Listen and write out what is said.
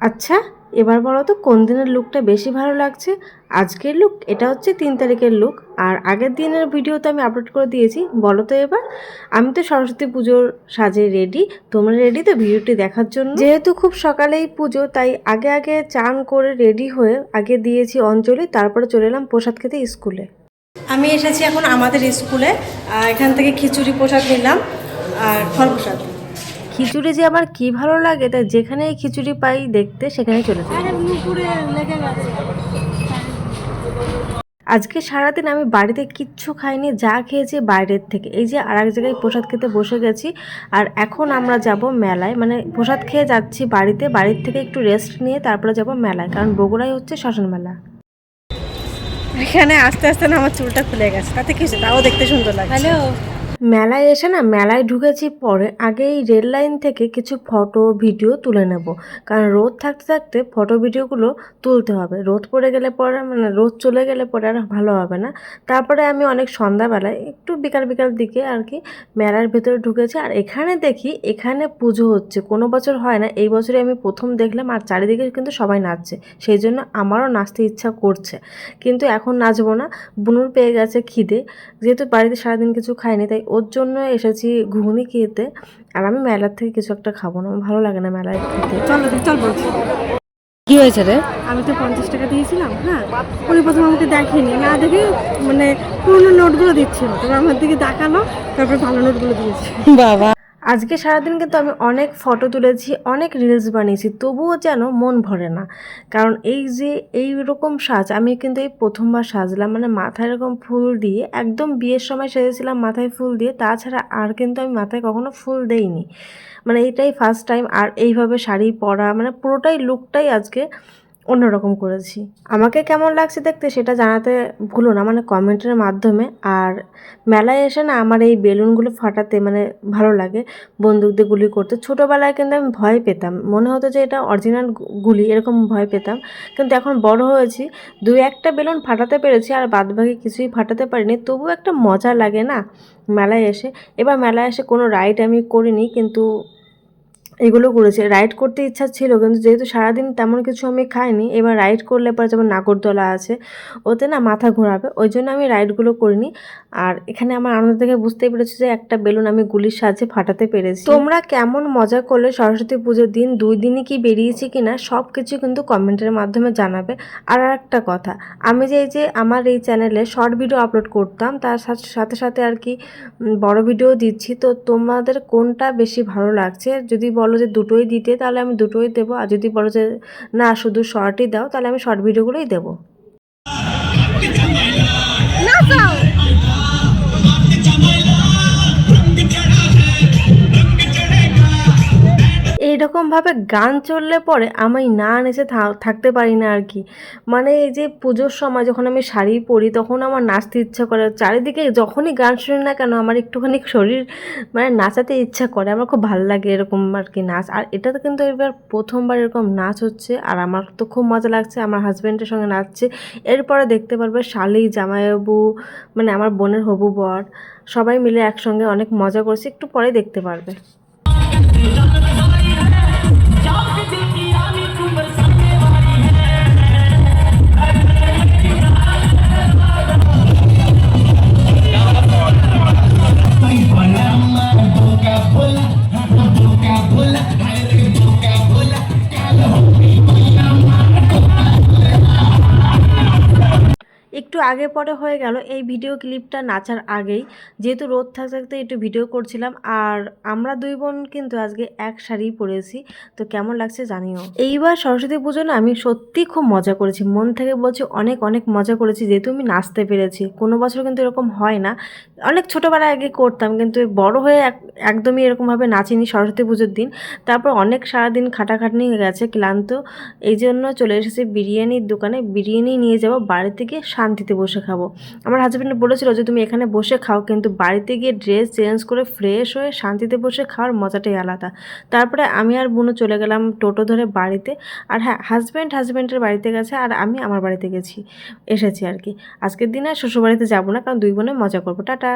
আচ্ছা, এবার বলো তো কোন দিনের লুকটা বেশি ভালো লাগছে? আজকের লুক, এটা হচ্ছে 3 তারিখের লুক। আর আগের দিনের ভিডিও তো আমি আপলোড করে দিয়েছি। বলো তো এবার, আমি তো সরস্বতী পুজোর সাজে রেডি। তোমরা রেডি তো ভিডিওটি দেখার জন্য? যেহেতু খুব সকালেই পুজো, তাই আগে আগে চান করে রেডি হয়ে আগে দিয়েছি অঞ্জলি, তারপরে চলে এলাম প্রসাদ খেতে স্কুলে। আমি এসেছি এখন আমাদের স্কুলে। এখান থেকে খিচুড়ি প্রসাদ নিলাম আর ফল প্রসাদ। খিচুড়ি যে আমার কি ভালো লাগে, তাই যেখানেই খিচুড়ি পাই দেখতে সেখানেই চলে যাই। আজকে সারাদিন আমি বাড়িতে কিচ্ছু খাইনি, যা খেয়েছি বাইরের থেকে। এই যে আর এক জায়গায় প্রসাদ খেতে বসে গেছি, আর এখন আমরা যাব মেলায়। মানে প্রসাদ খেয়ে যাচ্ছি বাড়িতে, বাড়ির থেকে একটু রেস্ট নিয়ে তারপরে যাব মেলায়, কারণ বগুড়ায় হচ্ছে শ্মশান মেলা। এখানে আস্তে আস্তে না আমার চুলটা খুলে গেছে, তাতে কি হয়েছে, তাও দেখতে সুন্দর লাগে। হ্যালো, মেলায় এসে না, মেলায় ঢুকেছি পরে, আগে এই রেল লাইন থেকে কিছু ফটো ভিডিও তুলে নেব, কারণ রোদ থাকতে থাকতে ফটো ভিডিওগুলো তুলতে হবে। রোদ পড়ে গেলে পরে, মানে রোদ চলে গেলে পরে আর ভালো হবে না। তারপরে আমি অনেক সন্ধ্যাবেলায় একটু বিকাল বিকাল দিকে আর কি মেলার ভেতরে ঢুকেছি, আর এখানে দেখি এখানে পুজো হচ্ছে। কোনো বছর হয় না, এই বছরে আমি প্রথম দেখলাম। আর চারিদিকে কিন্তু সবাই নাচছে, সেই জন্য আমারও নাচতে ইচ্ছা করছে, কিন্তু এখন নাচবো না। বুনুর পেয়ে গেছে খিদে, যেহেতু বাড়িতে সারাদিন কিছু খাইনি, তাই ওর জন্য এসেছি ঘুগনি খেতে। আর আমি মেলার থেকে কিছু একটা খাবো না, আমার ভালো লাগে না মেলায় খেতে। চল বলছি, কি হয়েছে রে? আমি তো 50 টাকা দিয়েছিলাম। হ্যাঁ, উনি প্রথমে আমাকে দেখেনি, না দেখে মানে পুরোনো নোটগুলো দিচ্ছিল, তবে আমার দিকে তাকালো, তারপরে ভালো নোটগুলো দিয়েছে। বাবা, আজকে সারাদিন কিন্তু আমি অনেক ফটো তুলেছি, অনেক রিলস বানিয়েছি, তবুও যেন মন ভরে না। কারণ এই যে এইরকম সাজ আমি কিন্তু এই প্রথমবার সাজলাম, মানে মাথায় এরকম ফুল দিয়ে, একদম বিয়ের সময় সেজেছিলাম মাথায় ফুল দিয়ে, তাছাড়া আর কিন্তু আমি মাথায় কখনো ফুল দেইনি। মানে এইটাই ফার্স্ট টাইম। আর এইভাবে শাড়ি পরা, মানে পুরোটাই লুকটাই আজকে অন্যরকম করেছি। আমাকে কেমন লাগছে দেখতে সেটা জানাতে ভুলো না, মানে কমেন্টের মাধ্যমে। আর মেলায় এসে না আমার এই বেলুনগুলো ফাটাতে মানে ভালো লাগে, বন্দুক দিয়ে গুলি করতে। ছোটোবেলায় কিন্তু আমি ভয় পেতাম, মনে হতো যে এটা অরিজিনাল গুলি, এরকম ভয় পেতাম। কিন্তু এখন বড় হয়েছি, 2-1টা বেলুন ফাটাতে পেরেছি, আর বাদবাকি কিছুই ফাটাতে পারিনি। তবুও একটা মজা লাগে না মেলায় এসে। এবার মেলায় এসে কোনো রাইড আমি করিনি, কিন্তু এগুলো করেছে। রাইড করতে ইচ্ছা ছিল, কিন্তু যেহেতু সারাদিন তেমন কিছু আমি খাইনি, এবার রাইড করলে পরে যেমন নাগরদোলা আছে, ওতে না মাথা ঘোরাবে, ওই জন্য আমি রাইডগুলো করিনি। আর এখানে আমার আনন্দ থেকে বুঝতেই পেরেছি যে একটা বেলুন আমি গুলির সাহায্যে ফাটাতে পেরেছি। তোমরা কেমন মজা করলে সরস্বতী পুজোর দিন? 2 দিনই কি বেরিয়েছি কিনা সব কিছু কিন্তু কমেন্টের মাধ্যমে জানাবে। আর একটা কথা, আমি যে আমার এই চ্যানেলে শর্ট ভিডিও আপলোড করতাম, তার সাথে সাথে আর কি বড় ভিডিও দিচ্ছি, তো তোমাদের কোনটা বেশি ভালো লাগছে? যদি বলো যে দুটোই দিতে, তাহলে আমি দুটোই দেবো। আর যদি বলো যে না শুধু শর্টই দাও, তাহলে আমি শর্ট ভিডিওগুলোই দেবো। এইরকমভাবে গান চললে পরে আমি না নেচে থাকতে পারি না আর কি। মানে এই যে পুজোর সময় যখন আমি শাড়ি পরি, তখন আমার নাচতে ইচ্ছা করে। চারিদিকে যখনই গান শুনি না কেন, আমার একটুখানি শরীর মানে নাচাতে ইচ্ছা করে। আমার খুব ভালো লাগে এরকম আর কি নাচ। আর এটা তো কিন্তু এবার প্রথমবার এরকম নাচ হচ্ছে, আর আমার তো খুব মজা লাগছে। আমার হাজব্যান্ডের সঙ্গে নাচছে, এরপরে দেখতে পারবে শালি, জামাইবাবু, মানে আমার বোনের হবু বর, সবাই মিলে একসঙ্গে অনেক মজা করছে, একটু পরে দেখতে পারবে। একটু আগে পরে হয়ে গেল এই ভিডিও ক্লিপটা নাচার আগেই, যেহেতু রোদ থাকতে থাকতে একটু ভিডিও করছিলাম। আর আমরা 2 বোন কিন্তু আজকে এক শাড়ি পরেছি, তো কেমন লাগছে জানিও। এইবার সরস্বতী পুজো না আমি সত্যি খুব মজা করেছি, মন থেকে বলছি, অনেক অনেক মজা করেছি, যেহেতু আমি নাচতে পেরেছি। কোনো বছর কিন্তু এরকম হয় না, অনেক ছোটোবেলায় আগে করতাম, কিন্তু বড় হয়ে একদমই এরকমভাবে নাচিনি সরস্বতী পুজোর দিন। তারপর অনেক সারাদিন খাটাখাটনি হয়ে গেছে, ক্লান্ত, এই জন্য চলে এসেছি বিরিয়ানির দোকানে। বিরিয়ানি নিয়ে যাবো, বাড়িতে গিয়ে শান্তিতে বসে খাবো। আমার হাজব্যান্ড বলেছিল যে তুমি এখানে বসে খাও, কিন্তু বাড়িতে গিয়ে ড্রেস চেঞ্জ করে ফ্রেশ হয়ে শান্তিতে বসে খাওয়ার মজাটাই আলাদা। তারপরে আমি আর বুনু চলে গেলাম টোটো ধরে বাড়িতে। আর হ্যাঁ, হাজব্যান্ডের বাড়িতে গেছে, আর আমি আমার বাড়িতে এসেছি আর কি। আজকের দিনে শ্বশুরবাড়িতে যাবো না, কারণ 2 বোনে মজা করবো। টাটা।